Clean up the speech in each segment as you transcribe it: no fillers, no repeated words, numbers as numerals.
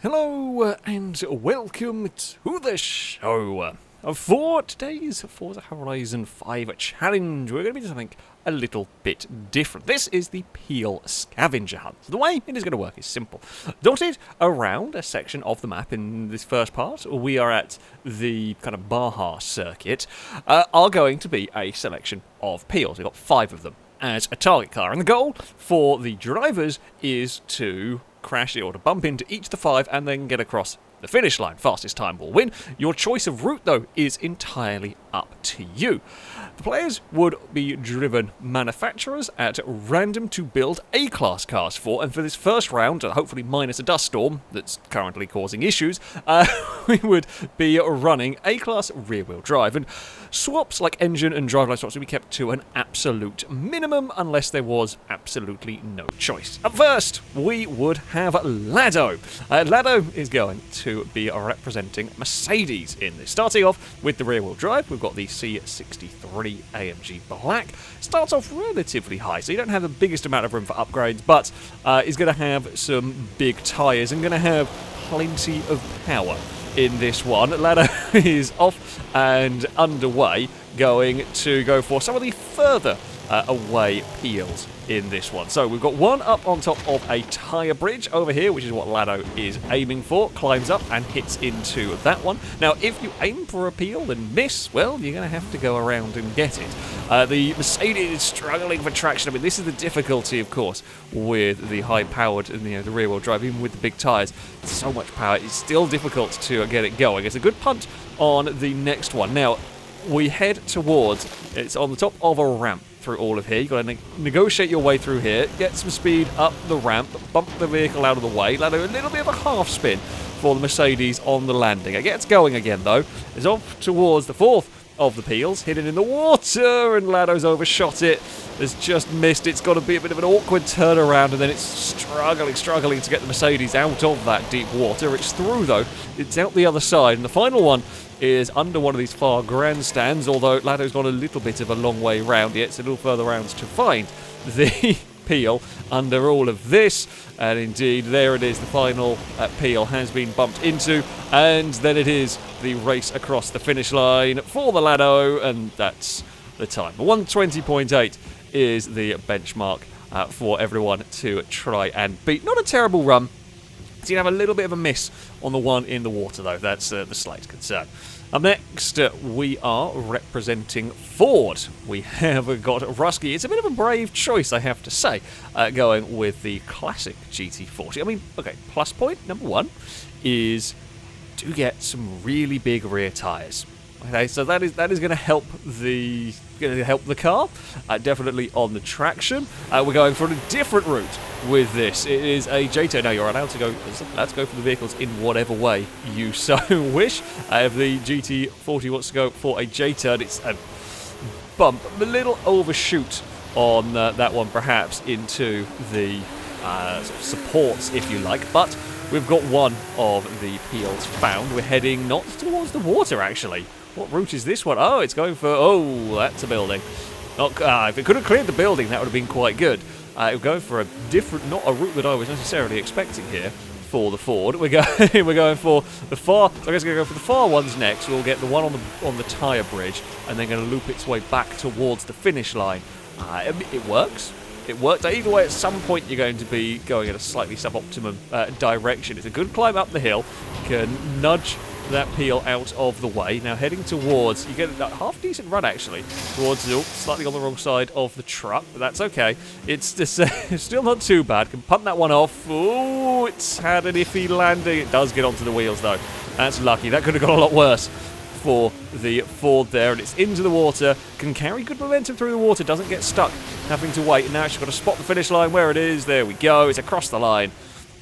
Hello and welcome to the show. For today's Forza Horizon 5 challenge, we're going to be doing something a little bit different. This is the Peel Scavenger Hunt. The way it is going to work is simple. Dotted around a section of the map in this first part, we are at the kind of Baja circuit, are going to be a selection of peels. We've got 5 of them as a target car, and the goal for the drivers is to crash or to bump into each of the 5 and then get across the finish line. Fastest time will win. Your choice of route, though, is entirely up to you. The players would be driven manufacturers at random to build A-class cars for, and for this first round, hopefully minus a dust storm that's currently causing issues, we would be running A-class rear-wheel drive, and swaps like engine and driveline swaps would be kept to an absolute minimum unless there was absolutely no choice. Up first, we would have Lado. Lado is going to be representing Mercedes in this. Starting off with the rear-wheel drive, we've got the C63 AMG Black. Starts off relatively high, so you don't have the biggest amount of room for upgrades, but is going to have some big tyres and going to have plenty of power in this one. Lado is off and underway, going to go for some of the further away peels in this one. So we've got one up on top of a tyre bridge over here, which is what Lado is aiming for. Climbs up and hits into that one. Now, if you aim for a peel and miss, well, you're going to have to go around and get it. The Mercedes is struggling for traction. I mean, this is the difficulty, of course, with the high-powered, the rear-wheel drive, even with the big tyres. So much power, it's still difficult to get it going. It's a good punt on the next one. Now, we head towards, it's on the top of a ramp through all of here. You've got to negotiate your way through here, get some speed up the ramp, bump the vehicle out of the way. Lado a little bit of a half spin for the Mercedes on the landing. It gets going again though. It's off towards the 4th of the peels, hidden in the water, and Lado's overshot it. Has just missed. It's got to be a bit of an awkward turnaround, and then it's struggling to get the Mercedes out of that deep water. It's through though. It's out the other side, and the final one is under one of these far grandstands, although Lado's got a little bit of a long way round yet. It's a little further round to find the peel under all of this, and indeed there it is. The final peel has been bumped into, and then it is the race across the finish line for the Lado, and that's the time. 120.8 is the benchmark for everyone to try and beat. Not a terrible run. So you have a little bit of a miss on the one in the water, though. That's the slight concern. Up next, we are representing Ford. We have got Rusky. It's a bit of a brave choice, I have to say, going with the classic GT40. I mean, okay, plus point number 1 is to get some really big rear tyres. Okay, so that is going to help the car, definitely on the traction. We're going for a different route with this. It is a J-turn. Now you're allowed to go. Let's go for the vehicles in whatever way you so wish. If the GT40 wants to go for a J-turn, it's a bump, a little overshoot on that one, perhaps into the sort of supports, if you like, but we've got one of the peels found. We're heading not towards the water, actually. What route is this one? Oh, it's going for... Oh, that's a building. If it could have cleared the building, that would have been quite good. We're going for a different... Not a route that I was necessarily expecting here for the Ford. We're going for the far... So I guess we're going to go for the far ones next. We'll get the one on the tyre bridge, and then going to loop its way back towards the finish line. It works. It worked. Either way, at some point you're going to be going in a slightly suboptimum direction. It's a good climb up the hill. You can nudge that peel out of the way. Now heading towards, you get a half decent run actually, towards slightly on the wrong side of the truck, but that's okay. It's just, still not too bad. Can punt that one off. Oh, it's had an iffy landing. It does get onto the wheels though. That's lucky. That could have gone a lot worse for the Ford there, and it's into the water. Can carry good momentum through the water. Doesn't get stuck having to wait. And now she's got to spot the finish line where it is. There we go. It's across the line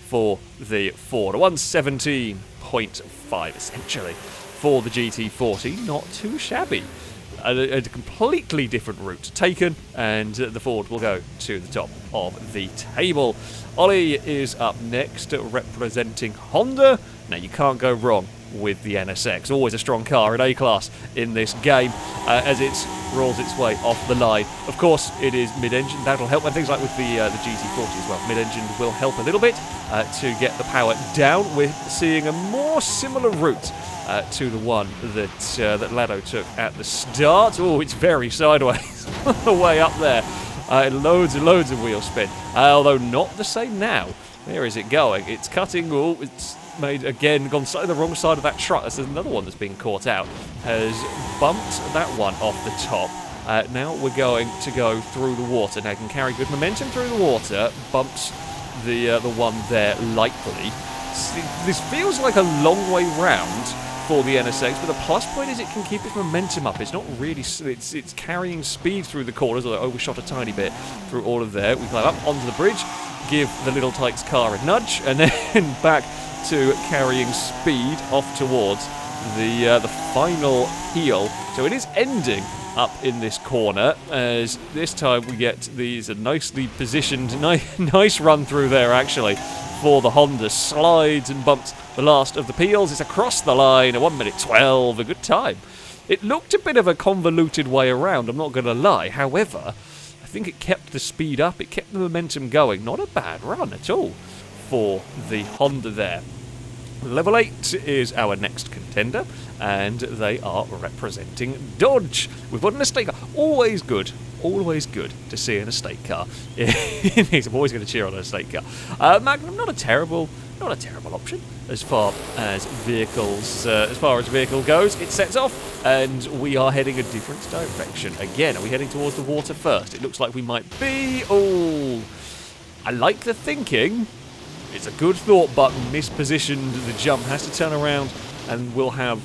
for the Ford. A 117.5 essentially for the GT40. Not too shabby. A completely different route taken, and the Ford will go to the top of the table. Ollie is up next, representing Honda. Now you can't go wrong with the NSX. Always a strong car in A-Class in this game as it rolls its way off the line. Of course, it is mid-engine. That'll help, and things like with the GT40 as well. Mid-engine will help a little bit to get the power down. We're seeing a more similar route to the one that Lado took at the start. Oh, it's very sideways on the way up there. Loads and loads of wheel spin, although not the same now. Where is it going? It's cutting. Oh, it's made again, gone the wrong side of that truck. There's another one that's been caught out. Has bumped that one off the top. Now we're going to go through the water. Now can carry good momentum through the water. Bumps the one there lightly. This feels like a long way round for the NSX, but the plus point is it can keep its momentum up. It's not really, it's carrying speed through the corners, although it overshot a tiny bit through all of there. We climb up onto the bridge, give the little Tykes car a nudge, and then back to carrying speed off towards the final heel. So it is ending up in this corner, as this time we get these nicely positioned, nice run through there actually for the Honda. Slides and bumps the last of the peels. It's across the line, a 1:12, a good time. It looked a bit of a convoluted way around, I'm not going to lie. However, I think it kept the speed up, it kept the momentum going. Not a bad run at all for the Honda there. Level 8 is our next contender, and they are representing Dodge. We've got an estate car. Always good to see an estate car. I'm always going to cheer on an estate car. Magnum, not a terrible option as far as vehicle goes. It sets off, and we are heading a different direction again. Are we heading towards the water first? It looks like we might be. Oh, I like the thinking. It's a good thought, but mispositioned. The jump has to turn around, and will have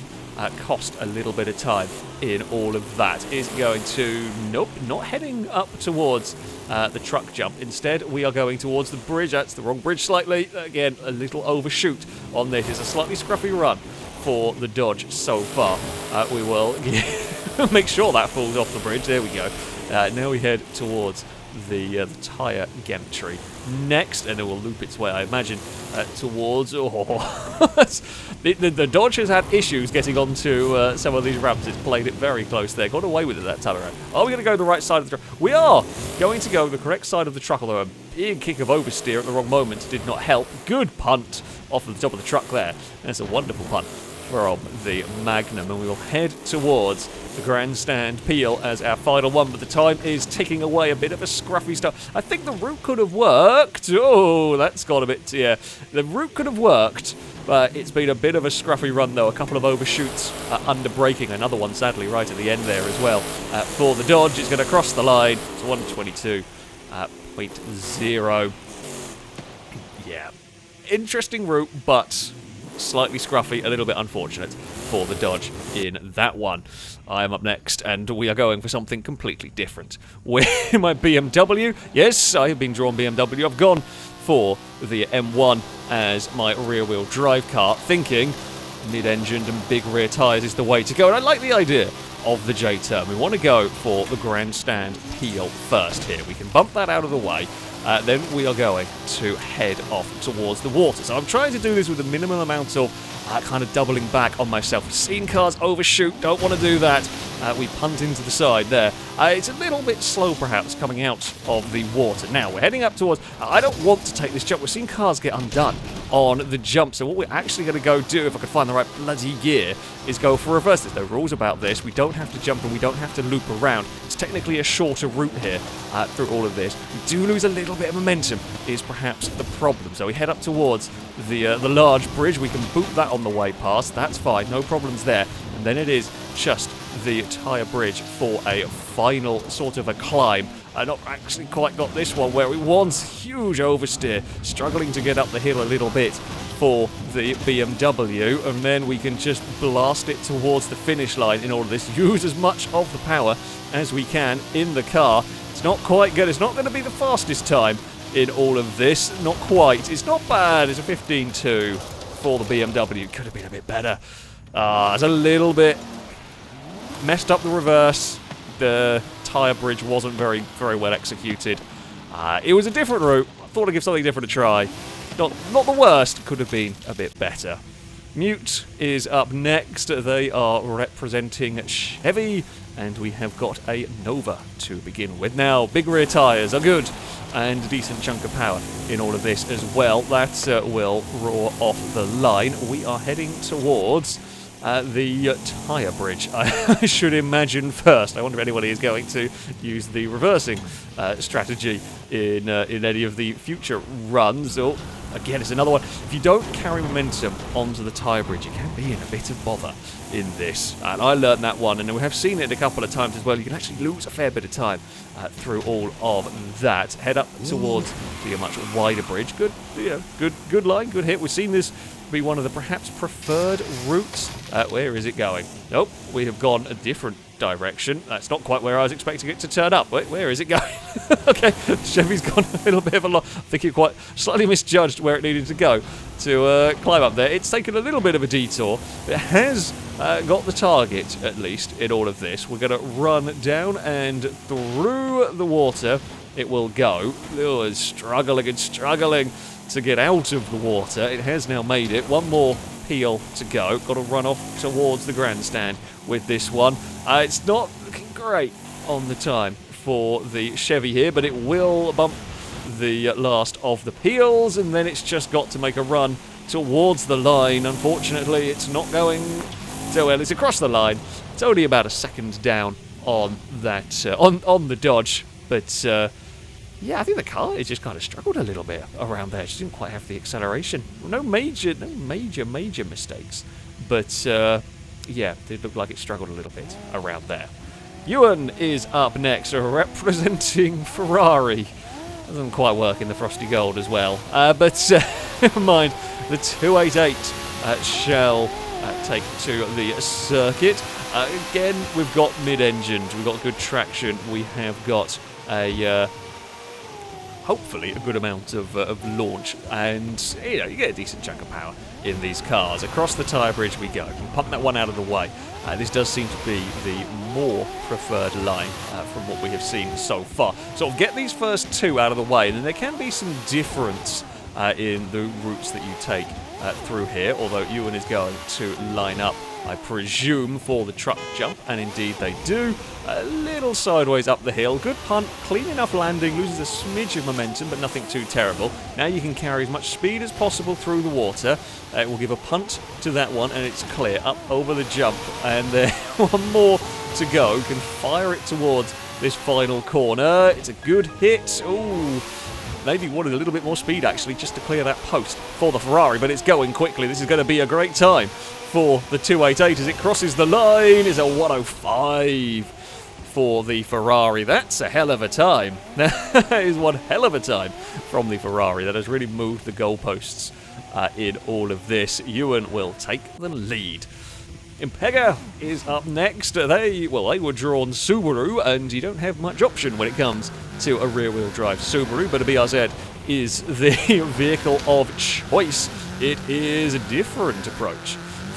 cost a little bit of time in all of that. Is going to... Nope, not heading up towards the truck jump. Instead, we are going towards the bridge. That's the wrong bridge slightly. Again, a little overshoot on this. It's a slightly scruffy run for the Dodge so far. We will make sure that falls off the bridge. There we go. Now we head towards the tyre gantry next, and it will loop its way, I imagine, towards... the Dodge has had issues getting onto some of these ramps. It's played it very close there. Got away with it that time around. Are we going to go the right side of the truck? We are going to go the correct side of the truck, although a big kick of oversteer at the wrong moment did not help. Good punt off the top of the truck there. That's a wonderful punt from the Magnum, and we will head towards the grandstand peel as our final one, but the time is ticking away. A bit of a scruffy stuff. I think the route could have worked. Oh, that's got a bit, yeah. The route could have worked, but it's been a bit of a scruffy run though. A couple of overshoots under braking. Another one sadly right at the end there as well. For the Dodge, it's going to cross the line. It's 1:22.0. Yeah, interesting route, but slightly scruffy, a little bit unfortunate for the Dodge in that one. I am up next, and we are going for something completely different. With my BMW, yes, I have been drawn BMW. I've gone for the M1 as my rear-wheel drive car, thinking mid-engined and big rear tyres is the way to go. And I like the idea of the J-turn. We want to go for the grandstand peel first here. We can bump that out of the way. Then we are going to head off towards the water. So I'm trying to do this with a minimum amount of kind of doubling back on myself. We've seen cars overshoot, don't want to do that. We punt into the side there. It's a little bit slow perhaps coming out of the water. Now we're heading up towards... I don't want to take this jump. We've seen cars get undone on the jump. So what we're actually going to go do, if I can find the right bloody gear, is go for reverse. There's no rules about this. We don't have to jump and we don't have to loop around. It's technically a shorter route here through all of this. We do lose a little bit of momentum is perhaps the problem. So we head up towards the large bridge. We can boot that on the way past. That's fine. No problems there. And then it is just the tyre bridge for a final sort of a climb. Not actually quite got this one where it was huge oversteer, struggling to get up the hill a little bit for the BMW, and then we can just blast it towards the finish line in all of this. Use as much of the power as we can in the car. It's not quite good. It's not going to be the fastest time in all of this. Not quite. It's not bad. It's a 15.2 for the BMW. Could have been a bit better. It's a little bit messed up the reverse. The tyre bridge wasn't very well executed. It was a different route. I thought I'd give something different a try. Not the worst. Could have been a bit better. Mute is up next. They are representing Chevy, and we have got a Nova to begin with. Now, big rear tyres are good, and a decent chunk of power in all of this as well. That will roar off the line. We are heading towards the tyre bridge, I should imagine first. I wonder if anybody is going to use the reversing strategy in any of the future runs. Oh, again, it's another one. If you don't carry momentum onto the tyre bridge, you can be in a bit of bother in this. And I learned that one, and we have seen it a couple of times as well. You can actually lose a fair bit of time through all of that. Head up towards the much wider bridge. Good, good line, good hit. We've seen this be one of the perhaps preferred routes. Where is it going? Nope, we have gone a different direction. That's not quite where I was expecting it to turn up. Wait, where is it going? Okay, Chevy's gone a little bit of a lot. I think it quite slightly misjudged where it needed to go to climb up there. It's taken a little bit of a detour. It has got the target, at least, in all of this. We're going to run down and through the water it will go. Oh, it's struggling and struggling to get out of the water. It has now made it. One more peel to go. Got to run off towards the grandstand with this one. It's not looking great on the time for the Chevy here, but it will bump the last of the peels, and then it's just got to make a run towards the line. Unfortunately, it's not going so well. It's across the line. It's only about a second down on that on the dodge, but yeah, I think the car has just kind of struggled a little bit around there. It just didn't quite have the acceleration. No major mistakes, but yeah, it looked like it struggled a little bit around there. Ewan is up next, representing Ferrari. Doesn't quite work in the frosty gold as well, but never mind. The 288 shall take to the circuit. Again, we've got mid-engined, we've got good traction, we have got a hopefully a good amount of launch, and you get a decent chunk of power in these cars. Across the tyre bridge we go. Can pump that one out of the way. This does seem to be the more preferred line from what we have seen so far. So get these first two out of the way, and then there can be some difference in the routes that you take through here, although Ewan is going to line up, I presume, for the truck jump, and indeed they do. A little sideways up the hill. Good punt, clean enough landing, loses a smidge of momentum, but nothing too terrible. Now you can carry as much speed as possible through the water. It will give a punt to that one, and it's clear up over the jump, and one more to go. You can fire it towards this final corner. It's a good hit. Ooh. Maybe wanted a little bit more speed, actually, just to clear that post for the Ferrari, but it's going quickly. This is going to be a great time for the 288 as it crosses the line. Is a 105 for the Ferrari. That's a hell of a time. That is one hell of a time from the Ferrari. That has really moved the goalposts in all of this. Ewan will take the lead. Impega is up next. They were drawn Subaru, and you don't have much option when it comes to a rear-wheel drive Subaru, but a BRZ is the vehicle of choice. It is a different approach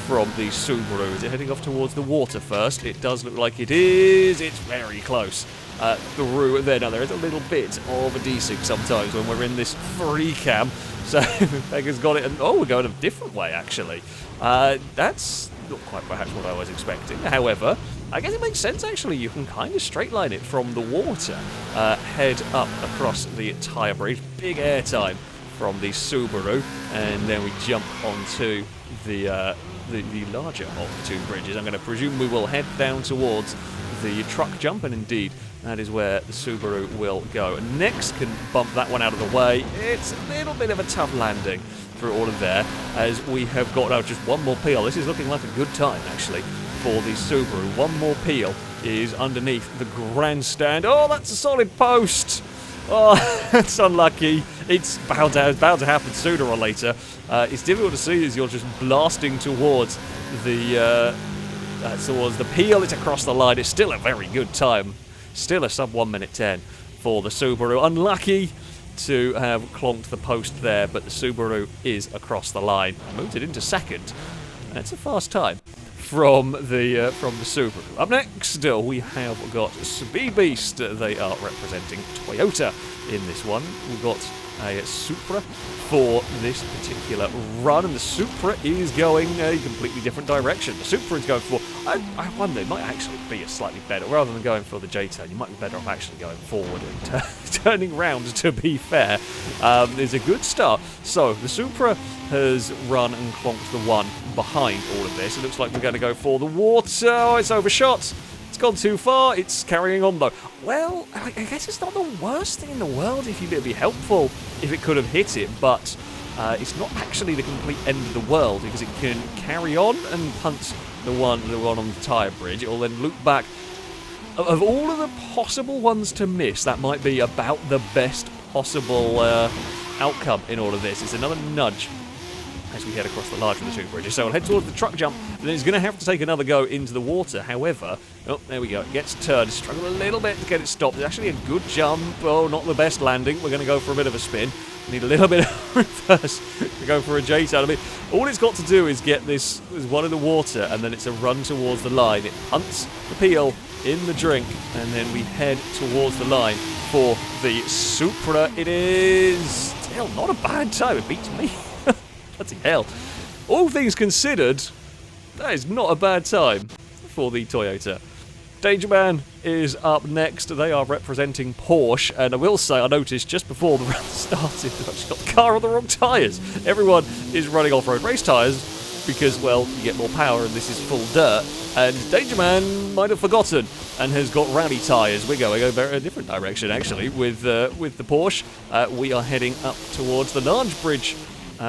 from the Subaru. Is it heading off towards the water first? It does look like it is. It's very close through there. Now, there is a little bit of a desync sometimes when we're in this free cam, so Impega's got it, and we're going a different way, actually. That's not quite perhaps what I was expecting. However, I guess it makes sense, actually. You can kind of straight line it from the water. Head up across the tyre bridge. Big airtime from the Subaru. And then we jump onto the larger of the two bridges. I'm going to presume we will head down towards the truck jump, and indeed, that is where the Subaru will go. Next can bump that one out of the way. It's a little bit of a tough landing through all of there, as we have got just one more peel. This is looking like a good time, actually, for the Subaru. One more peel is underneath the grandstand. Oh, that's a solid post. Oh, that's unlucky. It's bound to happen sooner or later. It's difficult to see as you're just blasting towards the peel. It's across the line. It's still a very good time. Still a sub 1 minute 10 for the Subaru. Unlucky to have clonked the post there, but the Subaru is across the line. Moved it into second. That's a fast time from the Subaru. Up next, we have got Speed Beast. They are representing Toyota. in this one. We've got a Supra for this particular run, and the Supra is going a completely different direction. The Supra is going for, I wonder, it might actually be a slightly better, rather than going for the J-turn, you might be better off actually going forward and turning round, to be fair. Is a good start. So, the Supra has run and clonked the one behind all of this. It looks like we're going to go for the water. Oh, it's overshot. It's gone too far. It's carrying on, though. Well, I guess it's not the worst thing in the world. If it'd be helpful if it could have hit it, but it's not actually the complete end of the world, because it can carry on and punt the one on the tyre bridge. It will then loop back. Of all of the possible ones to miss, that might be about the best possible outcome in all of this. It's another nudge as we head across the line from the two bridges. So we'll head towards the truck jump, and then he's going to have to take another go into the water. However, oh, there we go. It gets turned. Struggle a little bit to get it stopped. It's actually a good jump. Oh, not the best landing. We're going to go for a bit of a spin. Need a little bit of reverse to go for a J-turn. I mean, all it's got to do is get this one in the water, and then it's a run towards the line. It punts the peel in the drink, and then we head towards the line for the Supra. It is still not a bad time. It beats me. Bloody hell. All things considered, that is not a bad time for the Toyota. Danger Man is up next. They are representing Porsche, and I will say, I noticed just before the run started, I've actually got the car on the wrong tyres. Everyone is running off-road race tyres because, well, you get more power and this is full dirt, and Danger Man might have forgotten and has got rally tyres. We're going a different direction, actually, with the Porsche. We are heading up towards the large bridge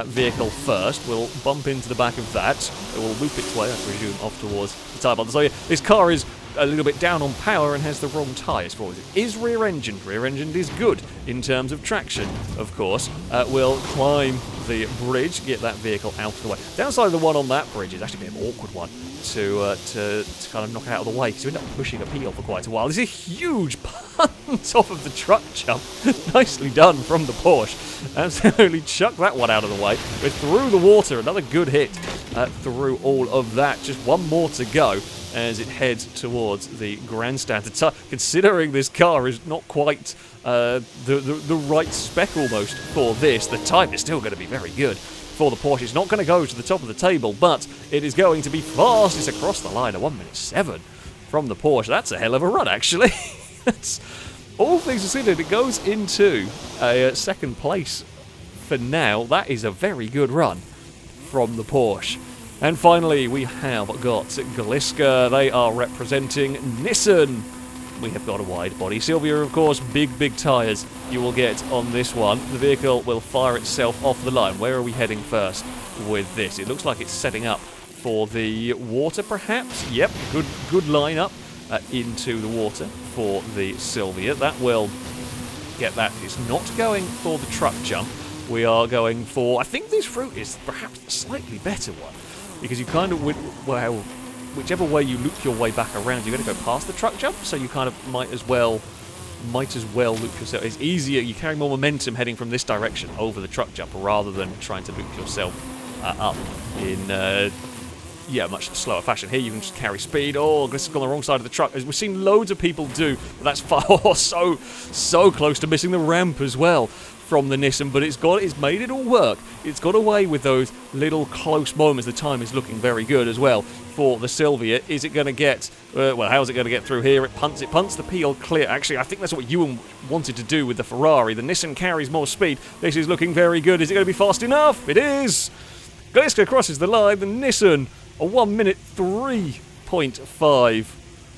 vehicle first. We'll bump into the back of that. It will loop its way, I presume, off towards the tyre bundle. So yeah, this car is a little bit down on power and has the wrong tyres for it. It is rear-engined. Rear-engined is good in terms of traction, of course. We'll climb the bridge, get that vehicle out of the way. Downside of the one on that bridge is actually a bit of an awkward one to kind of knock it out of the way, because you end up pushing a peel for quite a while. There's a huge punt off of the truck jump. Nicely done from the Porsche. Absolutely chucked that one out of the way. We're through the water. Another good hit through all of that. Just one more to go as it heads towards the grandstand. Considering this car is not quite the right spec almost for this, the time is still going to be very good for the Porsche. It's not going to go to the top of the table, but it is going to be fastest across the line, a 1:07 from the Porsche. That's a hell of a run, actually. That's, all things considered, it goes into a second place for now. That is a very good run from the Porsche. And finally, we have got Gliska. They are representing Nissan. We have got a wide body. Silvia, of course, big tyres you will get on this one. The vehicle will fire itself off the line. Where are we heading first with this? It looks like it's setting up for the water, perhaps. Yep, good line up into the water for the Silvia. That will get that. It's not going for the truck jump. We are going for, I think this route is perhaps a slightly better one, because you kind of, well, whichever way you loop your way back around, you're going to go past the truck jump, so you kind of might as well loop yourself. It's easier, you carry more momentum heading from this direction over the truck jump, rather than trying to loop yourself up in much slower fashion. Here you can just carry speed. Oh, this is on the wrong side of the truck, as we've seen loads of people do, but that's far, so close to missing the ramp as well from the Nissan, but it's made it all work. It's got away with those little close moments. The time is looking very good as well for the Silvia. Is it going to get, how's it going to get through here? It punts the peel clear. Actually, I think that's what Ewan wanted to do with the Ferrari. The Nissan carries more speed. This is looking very good. Is it going to be fast enough? It is! Gliska crosses the line. The Nissan, a 1:03.5.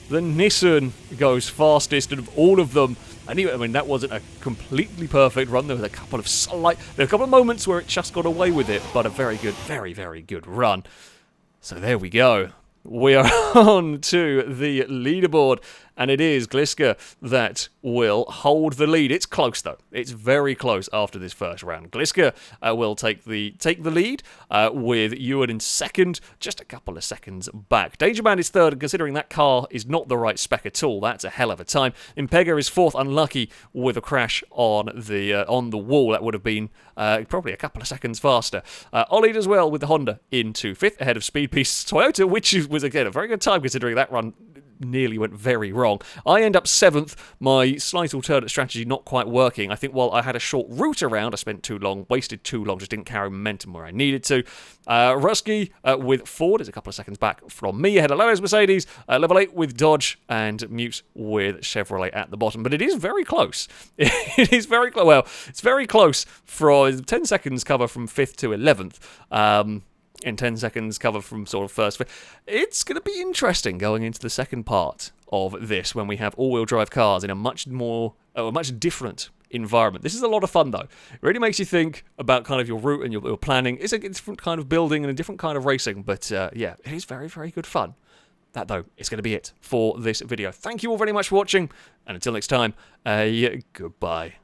The Nissan goes fastest of all of them. Anyway, I mean, that wasn't a completely perfect run. There was a couple of moments where it just got away with it, but a very good, very good run. So there we go. We are on to the leaderboard, and it is Gliska that will hold the lead. It's close, though. It's very close after this first round. Gliska will take the lead with Ewan in second, just a couple of seconds back. Danger Man is third, and considering that car is not the right spec at all, that's a hell of a time. Impega is fourth, unlucky with a crash on the wall. That would have been probably a couple of seconds faster. Ollie as well with the Honda into fifth, ahead of Speed Piece Toyota, which was, again, a very good time considering that run nearly went very wrong. I end up 7th, my slight alternate strategy not quite working. I think while I had a short route around, I spent too long, wasted too long, just didn't carry momentum where I needed to. Rusky with Ford is a couple of seconds back from me, ahead of Lalo's Mercedes, level 8 with Dodge, and Mute with Chevrolet at the bottom. But it is very close. It is very close. Well, it's very close for 10 seconds cover from 5th to 11th. In 10 seconds cover from sort of first. It's going to be interesting going into the second part of this when we have all-wheel drive cars in a much different environment. This is a lot of fun, though. It really makes you think about kind of your route and your planning. It's a different kind of building and a different kind of racing, but yeah, it is very, very good fun. That, though, is going to be it for this video. Thank you all very much for watching, and until next time, goodbye.